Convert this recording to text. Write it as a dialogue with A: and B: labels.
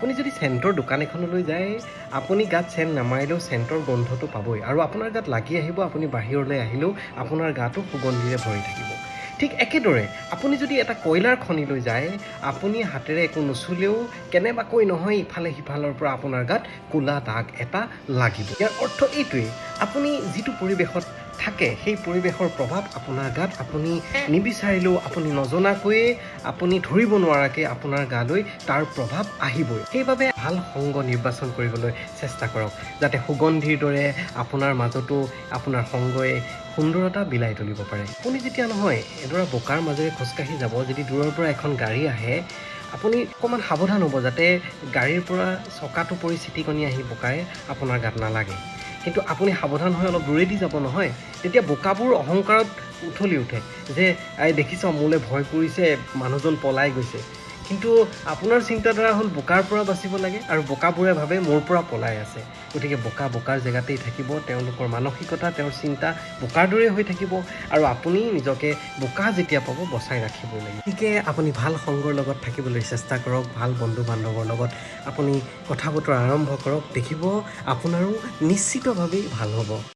A: আপুনি যদি চেণ্টৰ দোকান এখনলৈ যায় আপুনি গাত চেণ্ট নামাৰিলেও চেণ্টৰ গোন্ধটো পাবই আৰু আপোনাৰ গাত লাগি আহিব আপুনি বাহিৰলৈ আহিলেও আপোনাৰ গাটো সুগন্ধিৰে ভৰি থাকিব ঠিক একেদৰে আপুনি যদি এটা কয়লাৰ খনিলৈ যায় আপুনি হাতেৰে একো নুচুলেও কেনেবাকৈ নহয় ইফালে সিফালৰ পৰা আপোনাৰ গাত কোলা দাগ এটা লাগিব ইয়াৰ অৰ্থ এইটোৱেই আপুনি যিটো পৰিৱেশত থাকে সেই পৰিৱেশৰ প্ৰভাৱ আপোনাৰ গাত আপুনি নিবিচাৰিলেও আপুনি নজনাকৈয়ে আপুনি ধৰিব নোৱাৰাকৈ আপোনাৰ গালৈ তাৰ প্ৰভাৱ আহিবই সেইবাবে ভাল সংগ নিৰ্বাচন কৰিবলৈ চেষ্টা কৰক যাতে সুগন্ধিৰ দৰে আপোনাৰ মাজতো আপোনাৰ সংগই সুন্দৰতা বিলাই তুলিব পাৰে আপুনি যেতিয়া নহয় এডৰা বোকাৰ মাজেৰে খোজকাঢ়ি যাব যদি দূৰৰ পৰা এখন গাড়ী আহে আপুনি অকণমান সাৱধান হ'ব যাতে গাড়ীৰ পৰা চকাটো পৰি চিটিকনি আহি বোকাৰে আপোনাৰ গাত নালাগে কিন্তু আপুনি সাৱধান হৈ অলপ দূৰেদি যাব নহয় তেতিয়া বোকাবোৰ অহংকাৰত উঠলি উঠে যে দেখিছ মোলৈ ভয় কৰিছে মানুহজন পলাই গৈছে কিন্তু আপোনাৰ চিন্তাধাৰা হ'ল বোকাৰ পৰা বাচিব লাগে আৰু বোকাবোৰে ভাবে মোৰ পৰা পলাই আছে গতিকে বোকাৰ জেগাতেই থাকিব তেওঁলোকৰ মানসিকতা তেওঁৰ চিন্তা বোকাৰ দৰে হৈ থাকিব আৰু আপুনি নিজকে বোকা যেতিয়া পাব বচাই ৰাখিবই লাগিব গতিকে আপুনি ভাল সংগৰ লগত থাকিবলৈ চেষ্টা কৰক ভাল বন্ধু বান্ধৱৰ লগত আপুনি কথা বতৰা আৰম্ভ কৰক দেখিব আপোনাৰো নিশ্চিতভাৱেই ভাল হ'ব